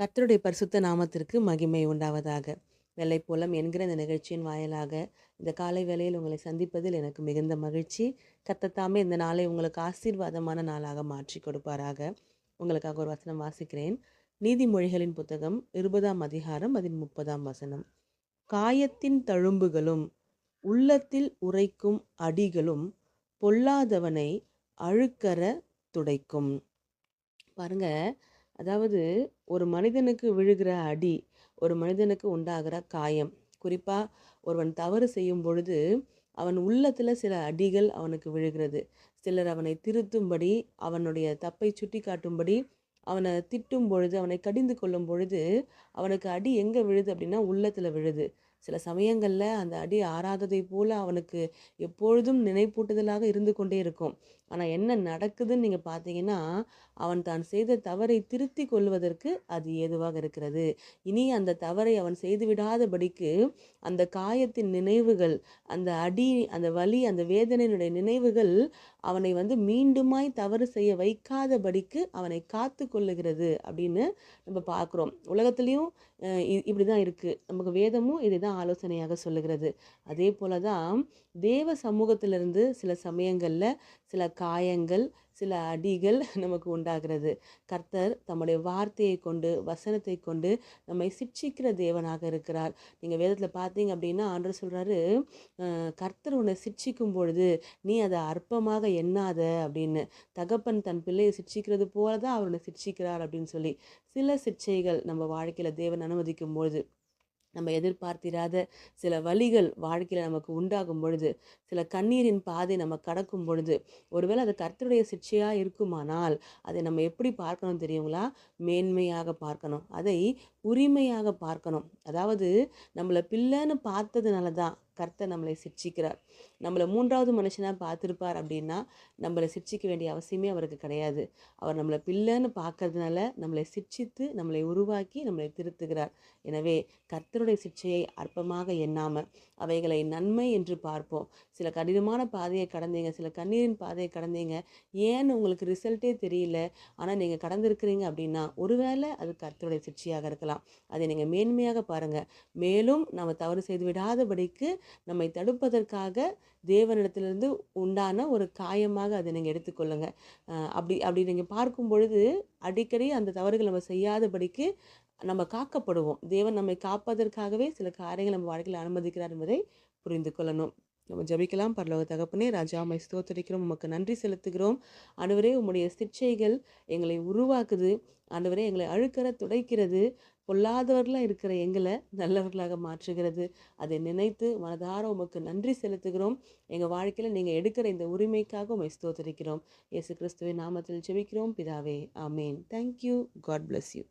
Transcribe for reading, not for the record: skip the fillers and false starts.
கர்த்தருடைய பரிசுத்த நாமத்திற்கு மகிமை உண்டாவதாக. வெள்ளைப்போலம் என்கிற இந்த நிகழ்ச்சியின் வாயிலாக இந்த காலை வேளையில் உங்களை சந்திப்பதில் எனக்கு மிகுந்த மகிழ்ச்சி. கர்த்தர் தாமே இந்த நாளை உங்களுக்கு ஆசீர்வாதமான நாளாக மாற்றி கொடுப்பாராக. உங்களுக்காக ஒரு வசனம் வாசிக்கிறேன். நீதிமொழிகளின் புத்தகம் 20ஆம் அதிகாரம் அதின் 30ஆம் வசனம். காயத்தின் தழும்புகளும் உள்ளத்தில் உறைக்கும் அடிகளும் பொல்லாதவனை அழுக்கற துடைக்கும். பாருங்க, அதாவது ஒரு மனிதனுக்கு விழுகிற அடி, ஒரு மனிதனுக்கு உண்டாகிற காயம், குறிப்பா ஒருவன் தவறு செய்யும் பொழுது அவன் உள்ளத்துல சில அடிகள் அவனுக்கு விழுகிறது. சிலர் அவனை திருத்தும்படி, அவனுடைய தப்பை சுட்டி காட்டும்படி, அவனை திட்டும் பொழுது, அவனை கடிந்து கொள்ளும் பொழுது அவனுக்கு அடி எங்க விழுது அப்படின்னா உள்ளத்துல விழுது. சில சமயங்கள்ல அந்த அடி ஆறாததை போல அவனுக்கு எப்பொழுதும் நினைப்பூட்டுதலாக இருந்து கொண்டே இருக்கும். ஆனா என்ன நடக்குதுன்னு நீங்க பார்த்தீங்கன்னா, அவன் தான் செய்த தவறை திருத்திக் கொள்வதற்கு அது ஏதுவாக இருக்கிறது. இனி அந்த தவறை அவன் செய்துவிடாதபடிக்கு அந்த காயத்தின் நினைவுகள், அந்த அடி, அந்த வலி, அந்த வேதனையினுடைய நினைவுகள் அவனை மீண்டுமாய் தவறு செய்ய வைக்காதபடிக்கு அவனை காத்து கொள்ளுகிறது அப்படின்னு நம்ம பார்க்குறோம். உலகத்திலையும் இப்படி தான் இருக்குது. நமக்கு வேதமும் இதை தான் ஆலோசனையாக சொல்லுகிறது. அதே போல தான் தேவ சமூகத்திலிருந்து சில சமயங்களில் சில காயங்கள், சில அடிகள் நமக்கு உண்டாகிறது. கர்த்தர் தம்முடைய வார்த்தையை கொண்டு, வசனத்தை கொண்டு நம்மை சிட்சிக்கிற தேவனாக இருக்கிறார். நீங்கள் வேதத்தில் பார்த்தீங்க அப்படின்னா ஆண்டவர் சொல்கிறாரு, கர்த்தர் உன்னை சிட்சிக்கும் பொழுது நீ அதை அற்பமாக எண்ணாத அப்படின்னு. தகப்பன் தன் பிள்ளையை சிட்சிக்கிறது போல தான் அவர் உன்னை சிட்சிக்கிறார் அப்படின்னு சொல்லி. சில சிட்சைகள் நம்ம வாழ்க்கையில் தேவன் அனுமதிக்கும் பொழுது, நம்ம எதிர்பார்த்திராத சில வழிகள் வாழ்க்கையில் நமக்கு உண்டாகும் பொழுது, சில கண்ணீரின் பாதை நம்ம கடக்கும் பொழுது, ஒருவேளை அது கர்த்தருடைய சிட்சையாக இருக்குமானால் அதை நம்ம எப்படி பார்க்கணும் தெரியுங்களா? மேன்மையாக பார்க்கணும், அதை உரிமையாக பார்க்கணும். அதாவது நம்மளை பிள்ளைன்னு பார்த்ததுனால தான் கர்த்தர் நம்மளை சிட்சிக்கிறார். நம்மளை மூன்றாவது மனுஷனாக பார்த்துருப்பார் அப்படின்னா நம்மளை சிட்சிக்க வேண்டிய அவசியமே அவருக்கு கிடையாது. அவர் நம்மளை பிள்ளைன்னு பார்க்கறதுனால நம்மளை சிட்சித்து, நம்மளை உருவாக்கி, நம்மளை திருத்துகிறார். எனவே கர்த்தருடைய சிட்சையை அற்பமாக எண்ணாமல் அவைகளை நன்மை என்று பார்ப்போம். சில கடினமான பாதையை கடந்தீங்க, சில கண்ணீரின் பாதையை கடந்தீங்க, ஏன்னு உங்களுக்கு ரிசல்ட்டே தெரியல, ஆனால் நீங்கள் கடந்திருக்கிறீங்க அப்படின்னா ஒருவேளை அது கர்த்தருடைய சிட்சையாக இருக்கலாம். அதை நீங்கள் மேன்மையாக பாருங்கள். மேலும் நம்ம தவறு செய்து விடாதபடிக்கு நம்மை தடுப்பதற்காக தேவனிடத்திலிருந்து உண்டான ஒரு காயமாக அதை நீங்கள் எடுத்துக்கொள்ளுங்க. அப்படி அப்படி நீங்கள் பார்க்கும் பொழுது அடிக்கடி அந்த தவறுகள் நம்ம செய்யாதபடிக்கு நம்ம காக்கப்படுவோம். தேவன் நம்மை காப்பதற்காகவே சில காரியங்கள் நம்ம வாழ்க்கையில் அனுமதிக்கிறார் என்பதை புரிந்து கொள்ளணும். நம்ம ஜெபிக்கலாம். பரலோக தகப்பனே, ராஜா, உம்மை ஸ்தோத்திரிக்கிறோம், உமக்கு நன்றி செலுத்துகிறோம். ஆண்டவரே, உம்முடைய சிட்சைகள் எங்களை உருவாக்குது. ஆண்டவரே, எங்களை அழுக்கற துடைக்கிறது. பொல்லாதவர்களாக இருக்கிற எங்களை நல்லவர்களாக மாற்றுகிறது. அதை நினைத்து மனதார உமக்கு நன்றி செலுத்துகிறோம். எங்கள் வாழ்க்கையில் நீங்கள் எடுக்கிற இந்த உரிமைக்காக உம்மை ஸ்தோத்திரிக்கிறோம். இயேசு கிறிஸ்துவின் நாமத்தில் ஜெபிக்கிறோம் பிதாவே, ஆமேன். தேங்க்யூ. God bless you.